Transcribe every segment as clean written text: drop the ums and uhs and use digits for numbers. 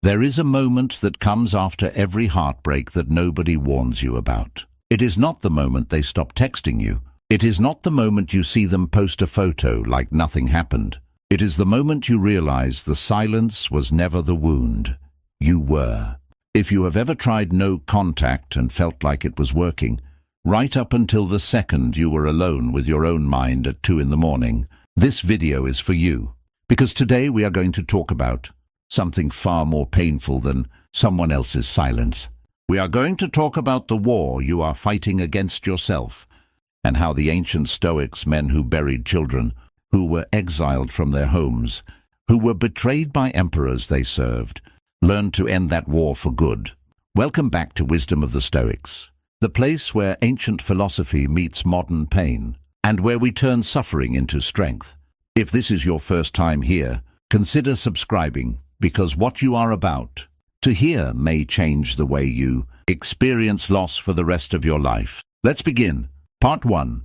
There is a moment that comes after every heartbreak that nobody warns you about. It is not the moment they stop texting you. It is not the moment you see them post a photo like nothing happened. It is the moment you realize the silence was never the wound. You were. If you have ever tried no contact and felt like it was working, right up until the second you were alone with your own mind at 2 in the morning, this video is for you. Because today we are going to talk about something far more painful than someone else's silence. We are going to talk about the war you are fighting against yourself, and how the ancient Stoics, men who buried children, who were exiled from their homes, who were betrayed by emperors they served, learned to end that war for good. Welcome back to Wisdom of the Stoics, the place where ancient philosophy meets modern pain, and where we turn suffering into strength. If this is your first time here, consider subscribing, because what you are about to hear may change the way you experience loss for the rest of your life. Let's begin. Part 1.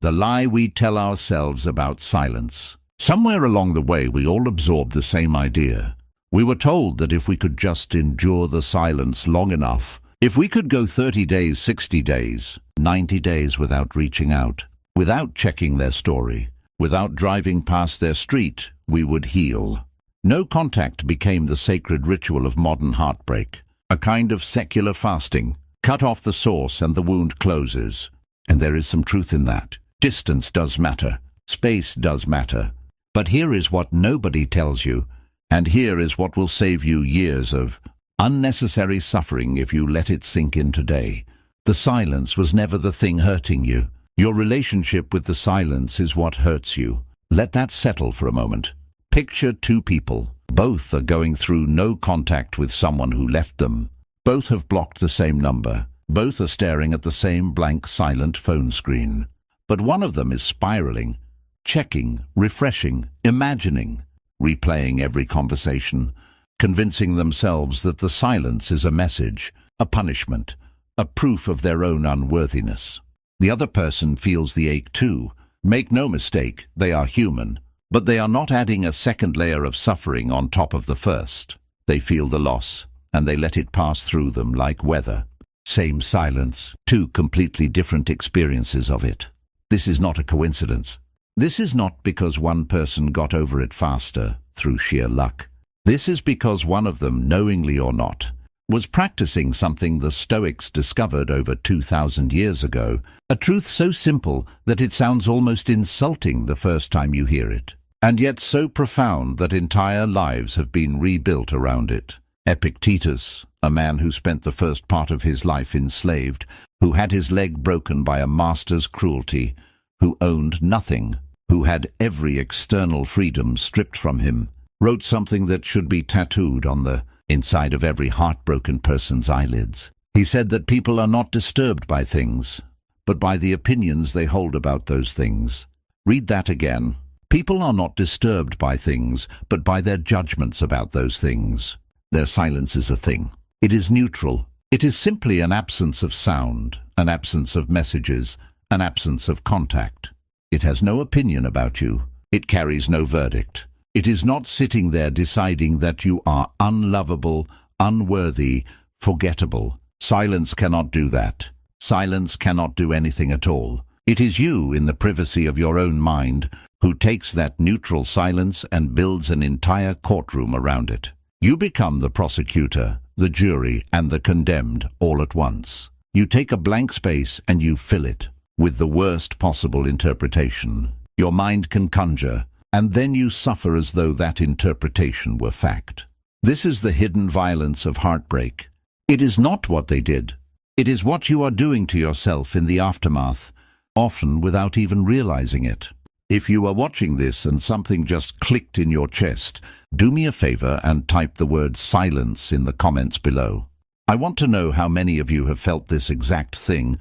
The lie we tell ourselves about silence. Somewhere along the way we all absorbed the same idea. We were told that if we could just endure the silence long enough, if we could go 30 days, 60 days, 90 days without reaching out, without checking their story, without driving past their street, we would heal. No contact became the sacred ritual of modern heartbreak, a kind of secular fasting. Cut off the source and the wound closes. And there is some truth in that. Distance does matter. Space does matter. But here is what nobody tells you, and here is what will save you years of unnecessary suffering if you let it sink in today. The silence was never the thing hurting you. Your relationship with the silence is what hurts you. Let that settle for a moment. Picture two people. Both are going through no contact with someone who left them. Both have blocked the same number. Both are staring at the same blank, silent phone screen. But one of them is spiraling, checking, refreshing, imagining, replaying every conversation, convincing themselves that the silence is a message, a punishment, a proof of their own unworthiness. The other person feels the ache too. Make no mistake, they are human. But they are not adding a second layer of suffering on top of the first. They feel the loss, and they let it pass through them like weather. Same silence, two completely different experiences of it. This is not a coincidence. This is not because one person got over it faster through sheer luck. This is because one of them, knowingly or not, was practicing something the Stoics discovered over 2,000 years ago, a truth so simple that it sounds almost insulting the first time you hear it, and yet so profound that entire lives have been rebuilt around it. Epictetus, a man who spent the first part of his life enslaved, who had his leg broken by a master's cruelty, who owned nothing, who had every external freedom stripped from him, wrote something that should be tattooed on the inside of every heartbroken person's eyelids. He said that people are not disturbed by things, but by the opinions they hold about those things. Read that again. People are not disturbed by things, but by their judgments about those things. Their silence is a thing. It is neutral. It is simply an absence of sound, an absence of messages, an absence of contact. It has no opinion about you. It carries no verdict. It is not sitting there deciding that you are unlovable, unworthy, forgettable. Silence cannot do that. Silence cannot do anything at all. It is you, in the privacy of your own mind, who takes that neutral silence and builds an entire courtroom around it. You become the prosecutor, the jury, and the condemned all at once. You take a blank space and you fill it with the worst possible interpretation your mind can conjure, and then you suffer as though that interpretation were fact. This is the hidden violence of heartbreak. It is not what they did. It is what you are doing to yourself in the aftermath, often without even realizing it. If you are watching this and something just clicked in your chest, do me a favor and type the word silence in the comments below. I want to know how many of you have felt this exact thing,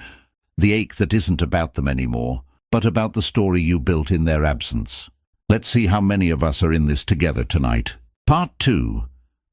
the ache that isn't about them anymore, but about the story you built in their absence. Let's see how many of us are in this together tonight. Part 2.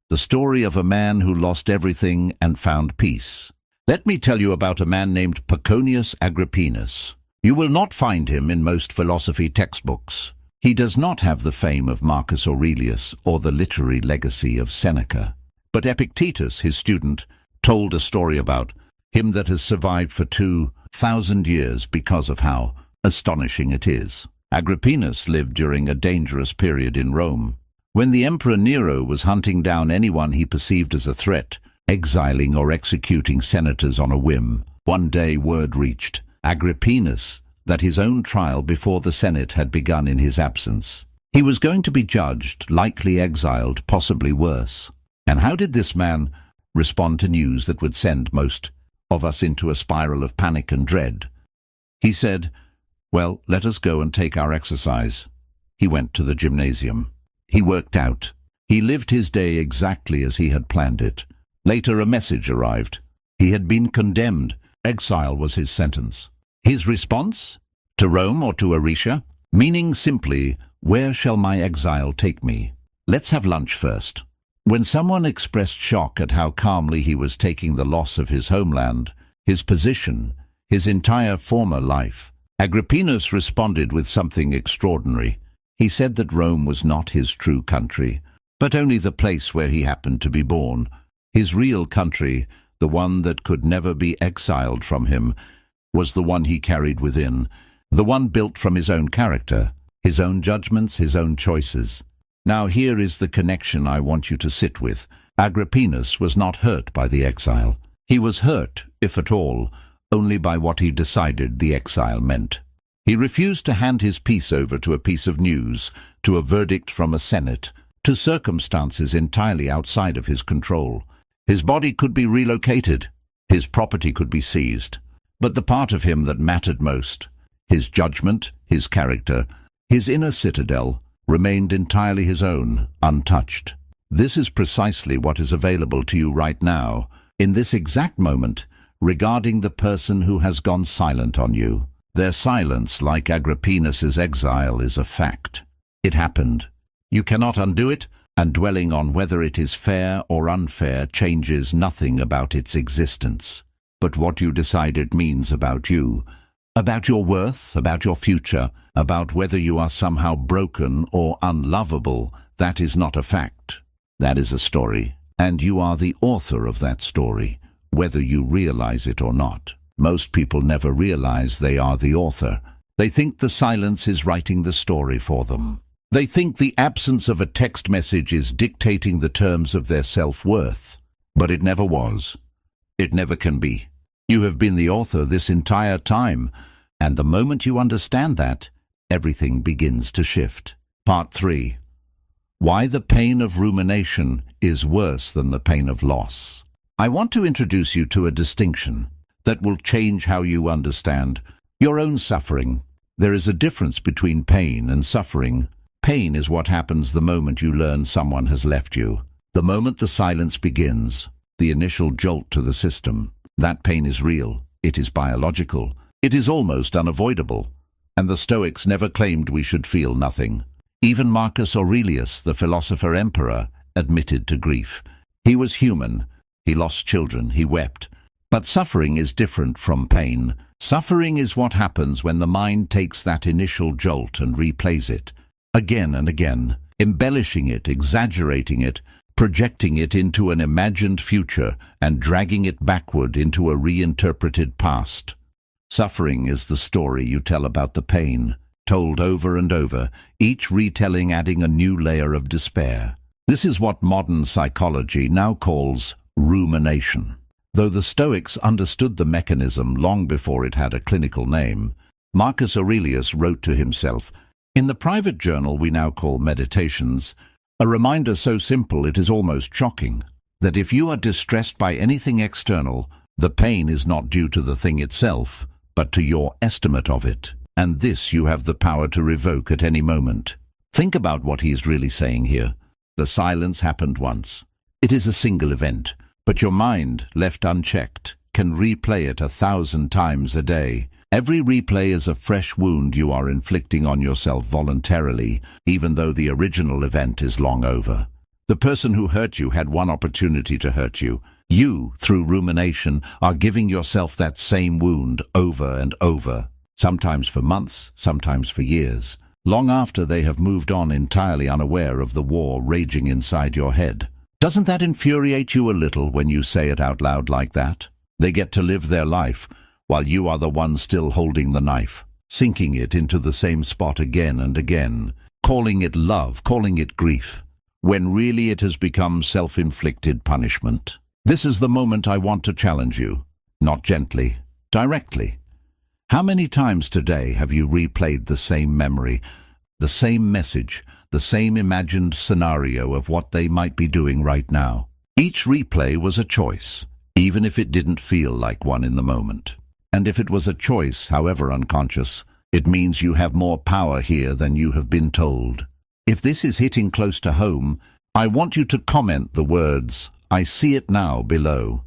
The story of a man who lost everything and found peace. Let me tell you about a man named Marcus Aurelius. You will not find him in most philosophy textbooks. He does not have the fame of Marcus Aurelius or the literary legacy of Seneca. But Epictetus, his student, told a story about him that has survived for 2,000 years because of how astonishing it is. Agrippinus lived during a dangerous period in Rome, when the Emperor Nero was hunting down anyone he perceived as a threat, exiling or executing senators on a whim. One day word reached Agrippinus that his own trial before the Senate had begun in his absence. He was going to be judged, likely exiled, possibly worse. And how did this man respond to news that would send most of us into a spiral of panic and dread? He said, "Well, let us go and take our exercise." He went to the gymnasium. He worked out. He lived his day exactly as he had planned it. Later a message arrived. He had been condemned. Exile was his sentence. His response? To Rome or to Aricia? Meaning simply, where shall my exile take me? Let's have lunch first. When someone expressed shock at how calmly he was taking the loss of his homeland, his position, his entire former life, Agrippinus responded with something extraordinary. He said that Rome was not his true country, but only the place where he happened to be born. His real country, the one that could never be exiled from him, was the one he carried within, the one built from his own character, his own judgments, his own choices. Now here is the connection I want you to sit with. Agrippinus was not hurt by the exile. He was hurt, if at all, only by what he decided the exile meant. He refused to hand his peace over to a piece of news, to a verdict from a senate, to circumstances entirely outside of his control. His body could be relocated, his property could be seized, but the part of him that mattered most, his judgment, his character, his inner citadel, remained entirely his own, untouched. This is precisely what is available to you right now, in this exact moment, regarding the person who has gone silent on you. Their silence, like Agrippinus's exile, is a fact. It happened. You cannot undo it, and dwelling on whether it is fair or unfair changes nothing about its existence. But what you decide it means about you, about your worth, about your future, about whether you are somehow broken or unlovable, that is not a fact. That is a story, and you are the author of that story, whether you realize it or not. Most people never realize they are the author. They think the silence is writing the story for them. They think the absence of a text message is dictating the terms of their self-worth. But it never was. It never can be. You have been the author this entire time, and the moment you understand that, everything begins to shift. Part 3. Why the pain of rumination is worse than the pain of loss. I want to introduce you to a distinction that will change how you understand your own suffering. There is a difference between pain and suffering. Pain is what happens the moment you learn someone has left you. The moment the silence begins, the initial jolt to the system. That pain is real. It is biological. It is almost unavoidable. And the Stoics never claimed we should feel nothing. Even Marcus Aurelius, the philosopher emperor, admitted to grief. He was human. He lost children. He wept. But suffering is different from pain. Suffering is what happens when the mind takes that initial jolt and replays it, again and again, embellishing it, exaggerating it, projecting it into an imagined future and dragging it backward into a reinterpreted past. Suffering is the story you tell about the pain, told over and over, each retelling adding a new layer of despair. This is what modern psychology now calls rumination. Though the Stoics understood the mechanism long before it had a clinical name, Marcus Aurelius wrote to himself, in the private journal we now call Meditations, a reminder so simple it is almost shocking, that if you are distressed by anything external, the pain is not due to the thing itself, but to your estimate of it, and this you have the power to revoke at any moment. Think about what he is really saying here. The silence happened once. It is a single event. But your mind, left unchecked, can replay it 1,000 times a day. Every replay is a fresh wound you are inflicting on yourself voluntarily, even though the original event is long over. The person who hurt you had one opportunity to hurt you. You, through rumination, are giving yourself that same wound over and over, sometimes for months, sometimes for years, long after they have moved on entirely unaware of the war raging inside your head. Doesn't that infuriate you a little when you say it out loud like that? They get to live their life, while you are the one still holding the knife, sinking it into the same spot again and again, calling it love, calling it grief, when really it has become self-inflicted punishment. This is the moment I want to challenge you, not gently, directly. How many times today have you replayed the same memory, the same message, the same imagined scenario of what they might be doing right now? Each replay was a choice, even if it didn't feel like one in the moment. And if it was a choice, however unconscious, it means you have more power here than you have been told. If this is hitting close to home, I want you to comment the words, "I see it now," below.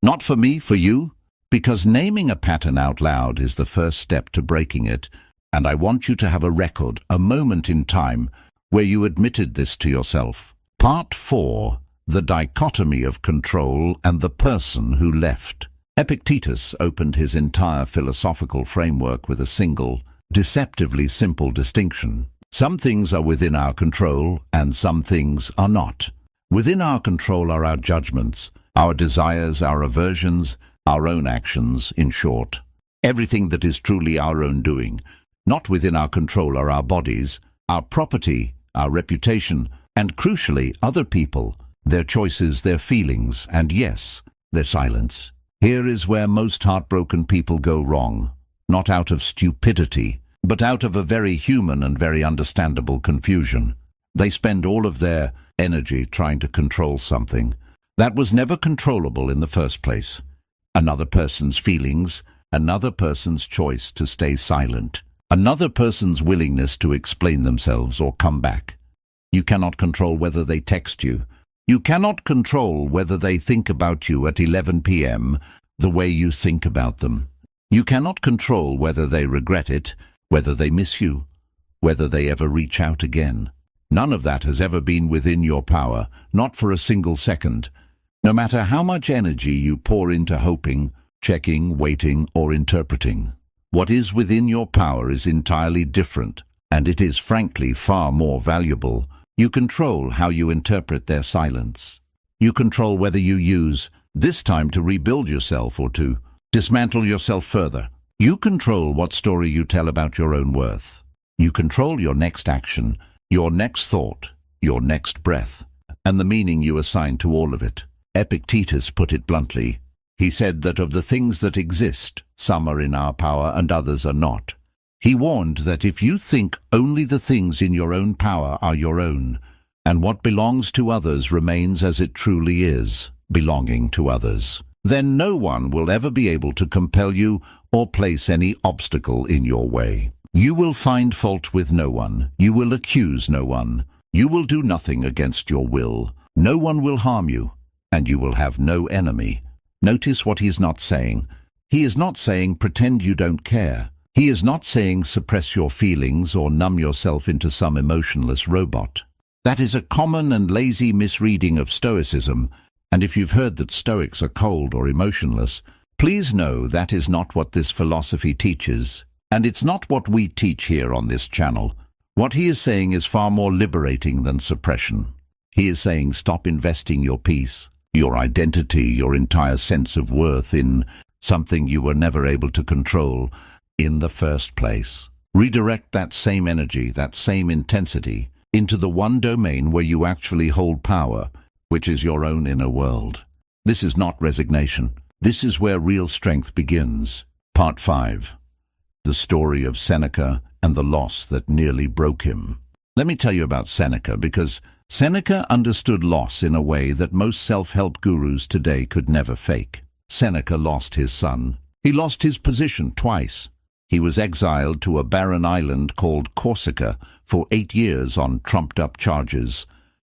Not for me, for you, because naming a pattern out loud is the first step to breaking it, and I want you to have a record, a moment in time, where you admitted this to yourself. Part 4. The dichotomy of control and the person who left. Epictetus opened his entire philosophical framework with a single, deceptively simple distinction. Some things are within our control, and some things are not. Within our control are our judgments, our desires, our aversions, our own actions, in short. Everything that is truly our own doing. Not within our control are our bodies, our property, our reputation, and crucially, other people, their choices, their feelings, and yes, their silence. Here is where most heartbroken people go wrong, not out of stupidity, but out of a very human and very understandable confusion. They spend all of their energy trying to control something that was never controllable in the first place. Another person's feelings, another person's choice to stay silent, another person's willingness to explain themselves or come back. You cannot control whether they text you. You cannot control whether they think about you at 11 p.m. the way you think about them. You cannot control whether they regret it, whether they miss you, whether they ever reach out again. None of that has ever been within your power, not for a single second. No matter how much energy you pour into hoping, checking, waiting, or interpreting. What is within your power is entirely different, and it is frankly far more valuable. You control how you interpret their silence. You control whether you use this time to rebuild yourself or to dismantle yourself further. You control what story you tell about your own worth. You control your next action, your next thought, your next breath, and the meaning you assign to all of it. Epictetus put it bluntly. He said that of the things that exist, some are in our power and others are not. He warned that if you think only the things in your own power are your own, and what belongs to others remains as it truly is, belonging to others, then no one will ever be able to compel you or place any obstacle in your way. You will find fault with no one. You will accuse no one. You will do nothing against your will. No one will harm you, and you will have no enemy. Notice what he's not saying. He is not saying pretend you don't care. He is not saying suppress your feelings or numb yourself into some emotionless robot. That is a common and lazy misreading of Stoicism, and if you've heard that Stoics are cold or emotionless, please know that is not what this philosophy teaches, and it's not what we teach here on this channel. What he is saying is far more liberating than suppression. He is saying stop investing your peace, your identity, your entire sense of worth in something you were never able to control in the first place. Redirect that same energy, that same intensity, into the one domain where you actually hold power, which is your own inner world. This is not resignation. This is where real strength begins. Part 5. The story of Seneca and the loss that nearly broke him. Let me tell you about Seneca, because Seneca understood loss in a way that most self-help gurus today could never fake. Seneca lost his son. He lost his position twice. He was exiled to a barren island called Corsica for 8 years on trumped-up charges,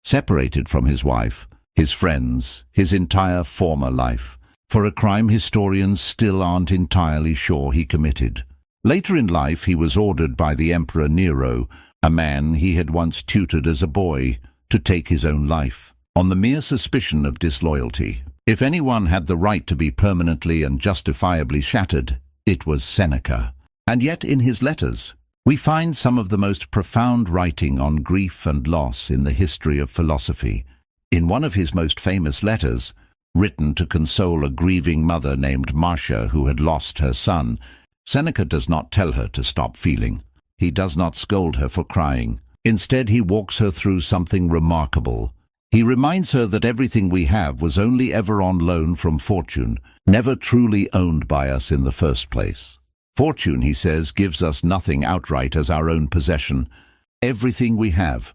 separated from his wife, his friends, his entire former life, for a crime historians still aren't entirely sure he committed. Later in life, he was ordered by the Emperor Nero, a man he had once tutored as a boy, to take his own life, on the mere suspicion of disloyalty. If anyone had the right to be permanently and justifiably shattered, it was Seneca. And yet in his letters, we find some of the most profound writing on grief and loss in the history of philosophy. In one of his most famous letters, written to console a grieving mother named Marcia who had lost her son, Seneca does not tell her to stop feeling. He does not scold her for crying. Instead, he walks her through something remarkable. He reminds her that everything we have was only ever on loan from fortune, never truly owned by us in the first place. Fortune, he says, gives us nothing outright as our own possession. Everything we have,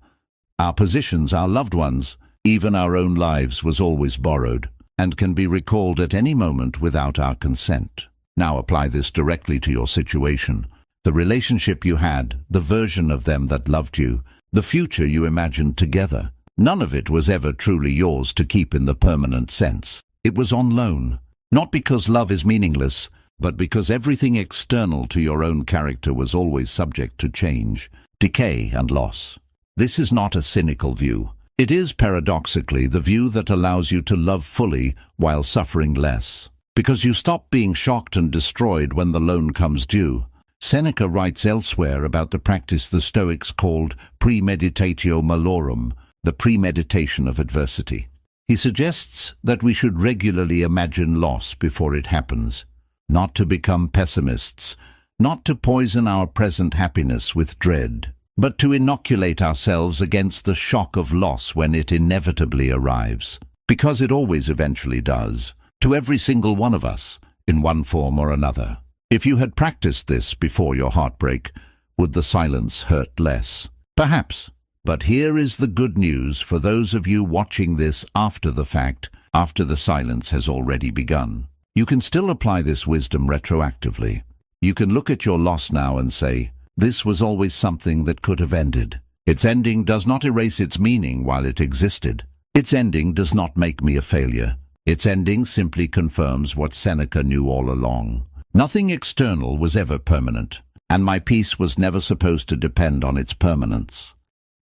our positions, our loved ones, even our own lives, was always borrowed, and can be recalled at any moment without our consent. Now apply this directly to your situation. The relationship you had, the version of them that loved you, the future you imagined together. None of it was ever truly yours to keep in the permanent sense. It was on loan, not because love is meaningless, but because everything external to your own character was always subject to change, decay, and loss. This is not a cynical view. It is, paradoxically, the view that allows you to love fully while suffering less, because you stop being shocked and destroyed when the loan comes due. Seneca writes elsewhere about the practice the Stoics called premeditatio malorum, the premeditation of adversity. He suggests that we should regularly imagine loss before it happens, not to become pessimists, not to poison our present happiness with dread, but to inoculate ourselves against the shock of loss when it inevitably arrives, because it always eventually does, to every single one of us, in one form or another. If you had practiced this before your heartbreak, would the silence hurt less? Perhaps. But here is the good news for those of you watching this after the fact, after the silence has already begun. You can still apply this wisdom retroactively. You can look at your loss now and say, this was always something that could have ended. Its ending does not erase its meaning while it existed. Its ending does not make me a failure. Its ending simply confirms what Seneca knew all along. Nothing external was ever permanent, and my peace was never supposed to depend on its permanence.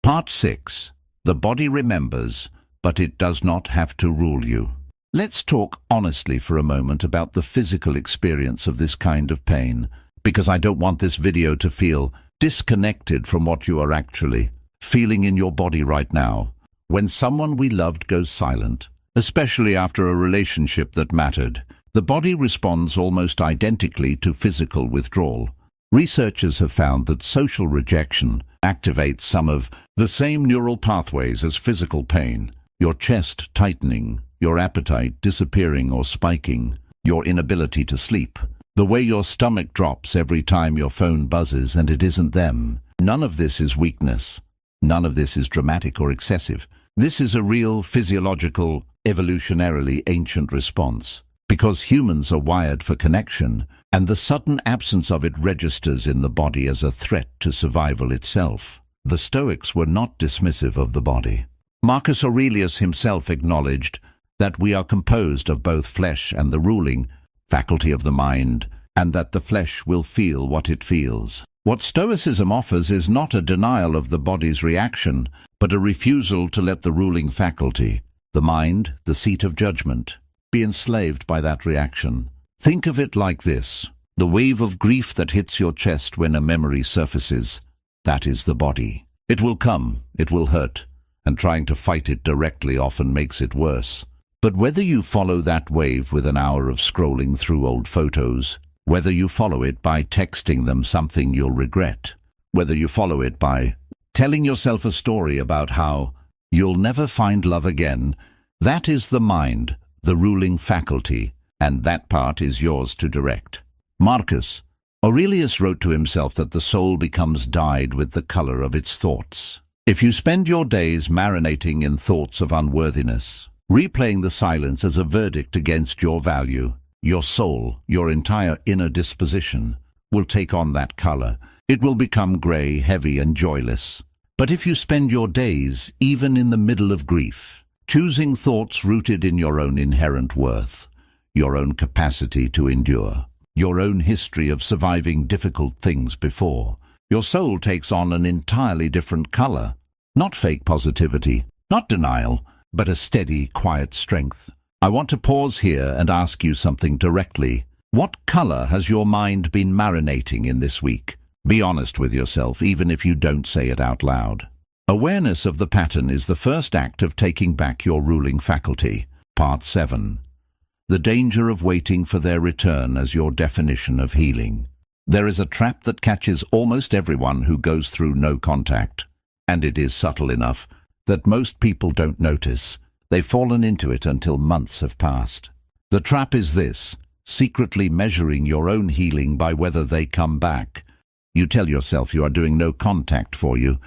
Part 6. The body remembers, but it does not have to rule you. Let's talk honestly for a moment about the physical experience of this kind of pain, because I don't want this video to feel disconnected from what you are actually feeling in your body right now. When someone we loved goes silent, especially after a relationship that mattered, the body responds almost identically to physical withdrawal. Researchers have found that social rejection activates some of the same neural pathways as physical pain. Your chest tightening, your appetite disappearing or spiking, your inability to sleep, the way your stomach drops every time your phone buzzes and it isn't them. None of this is weakness. None of this is dramatic or excessive. This is a real physiological, evolutionarily ancient response. Because humans are wired for connection, and the sudden absence of it registers in the body as a threat to survival itself. The Stoics were not dismissive of the body. Marcus Aurelius himself acknowledged that we are composed of both flesh and the ruling faculty of the mind, and that the flesh will feel what it feels. What Stoicism offers is not a denial of the body's reaction, but a refusal to let the ruling faculty, the mind, the seat of judgment, be enslaved by that reaction. Think of it like this: the wave of grief that hits your chest when a memory surfaces, that is the body. It will come, it will hurt, and trying to fight it directly often makes it worse. But whether you follow that wave with an hour of scrolling through old photos, whether you follow it by texting them something you'll regret, whether you follow it by telling yourself a story about how you'll never find love again, that is the mind, the ruling faculty, and that part is yours to direct. Marcus Aurelius wrote to himself that the soul becomes dyed with the color of its thoughts. If you spend your days marinating in thoughts of unworthiness, replaying the silence as a verdict against your value, your soul, your entire inner disposition, will take on that color. It will become gray, heavy, and joyless. But if you spend your days, even in the middle of grief, choosing thoughts rooted in your own inherent worth, your own capacity to endure, your own history of surviving difficult things before, your soul takes on an entirely different color. Not fake positivity, not denial, but a steady, quiet strength. I want to pause here and ask you something directly. What color has your mind been marinating in this week? Be honest with yourself, even if you don't say it out loud. Awareness of the pattern is the first act of taking back your ruling faculty. Part 7. The danger of waiting for their return as your definition of healing. There is a trap that catches almost everyone who goes through no contact, and it is subtle enough that most people don't notice. They've fallen into it until months have passed. The trap is this: secretly measuring your own healing by whether they come back. You tell yourself you are doing no contact for you,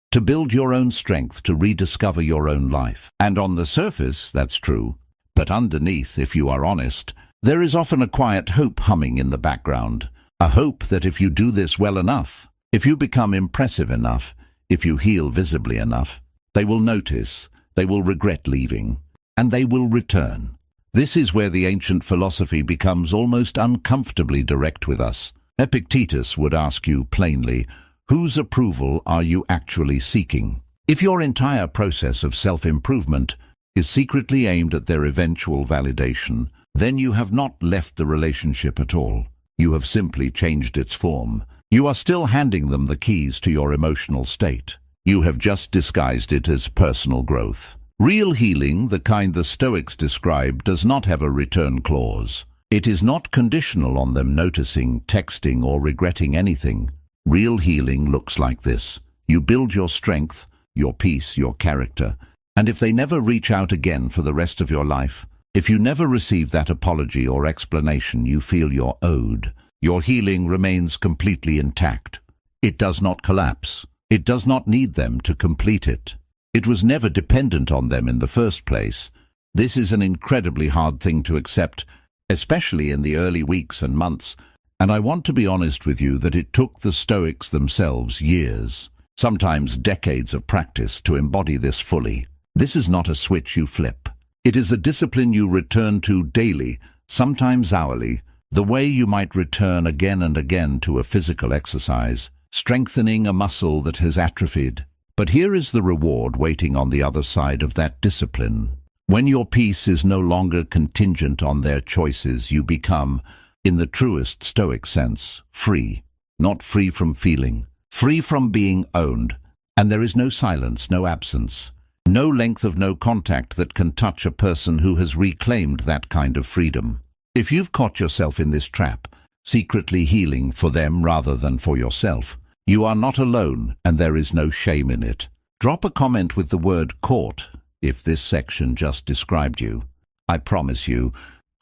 to build your own strength, to rediscover your own life. And on the surface, that's true. But underneath, if you are honest, there is often a quiet hope humming in the background. A hope that if you do this well enough, if you become impressive enough, if you heal visibly enough, they will notice, they will regret leaving, and they will return. This is where the ancient philosophy becomes almost uncomfortably direct with us. Epictetus would ask you plainly, whose approval are you actually seeking? If your entire process of self-improvement is secretly aimed at their eventual validation, then you have not left the relationship at all. You have simply changed its form. You are still handing them the keys to your emotional state. You have just disguised it as personal growth. Real healing, the kind the Stoics describe, does not have a return clause. It is not conditional on them noticing, texting, or regretting anything. Real healing looks like this. You build your strength, your peace, your character, and if they never reach out again for the rest of your life, if you never receive that apology or explanation you feel you're owed, your healing remains completely intact. It does not collapse. It does not need them to complete it. It was never dependent on them in the first place. This is an incredibly hard thing to accept, especially in the early weeks and months, and I want to be honest with you that it took the Stoics themselves years, sometimes decades of practice to embody this fully. This is not a switch you flip. It is a discipline you return to daily, sometimes hourly, the way you might return again and again to a physical exercise, strengthening a muscle that has atrophied. But here is the reward waiting on the other side of that discipline. When your peace is no longer contingent on their choices, you become, in the truest Stoic sense, free. Not free from feeling, free from being owned. And there is no silence, no absence, no length of no contact that can touch a person who has reclaimed that kind of freedom. If you've caught yourself in this trap, secretly healing for them rather than for yourself, you are not alone, and there is no shame in it. Drop a comment with the word "caught" if this section just described you. I promise you,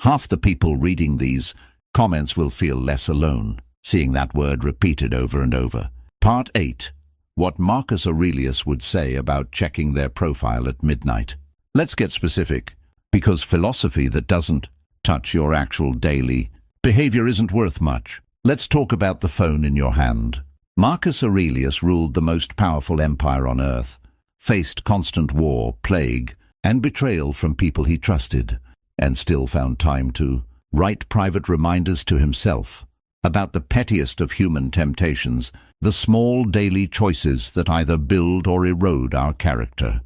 half the people reading these comments will feel less alone, seeing that word repeated over and over. Part 8. What Marcus Aurelius would say about checking their profile at midnight. Let's get specific, because philosophy that doesn't touch your actual daily behavior isn't worth much. Let's talk about the phone in your hand. Marcus Aurelius ruled the most powerful empire on earth, faced constant war, plague, and betrayal from people he trusted, and still found time to write private reminders to himself about the pettiest of human temptations, the small daily choices that either build or erode our character.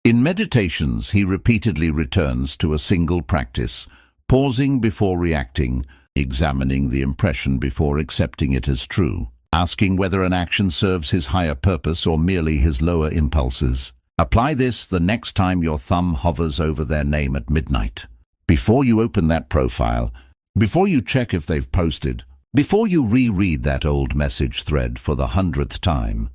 In Meditations, he repeatedly returns to a single practice, pausing before reacting, examining the impression before accepting it as true, asking whether an action serves his higher purpose or merely his lower impulses. Apply this the next time your thumb hovers over their name at midnight. Before you open that profile, before you check if they've posted, before you reread that old message thread for the 100th time,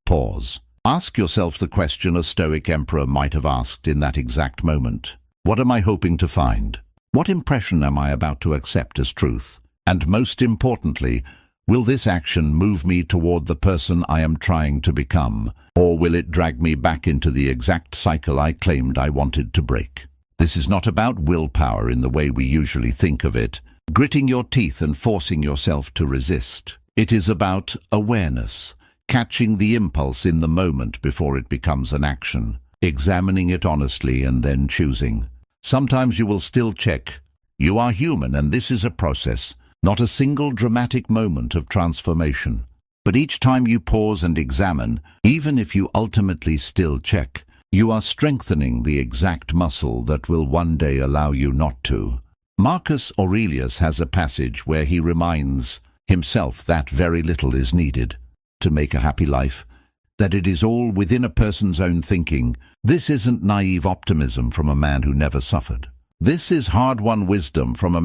pause. Ask yourself the question a Stoic emperor might have asked in that exact moment. What am I hoping to find? What impression am I about to accept as truth? And most importantly, will this action move me toward the person I am trying to become, or will it drag me back into the exact cycle I claimed I wanted to break? This is not about willpower in the way we usually think of it, gritting your teeth and forcing yourself to resist. It is about awareness, catching the impulse in the moment before it becomes an action, examining it honestly and then choosing. Sometimes you will still check. You are human, and this is a process, not a single dramatic moment of transformation. But each time you pause and examine, even if you ultimately still check, you are strengthening the exact muscle that will one day allow you not to. Marcus Aurelius has a passage where he reminds himself that very little is needed to make a happy life. that it is all within a person's own thinking. This isn't naive optimism from a man who never suffered. This is hard-won wisdom from a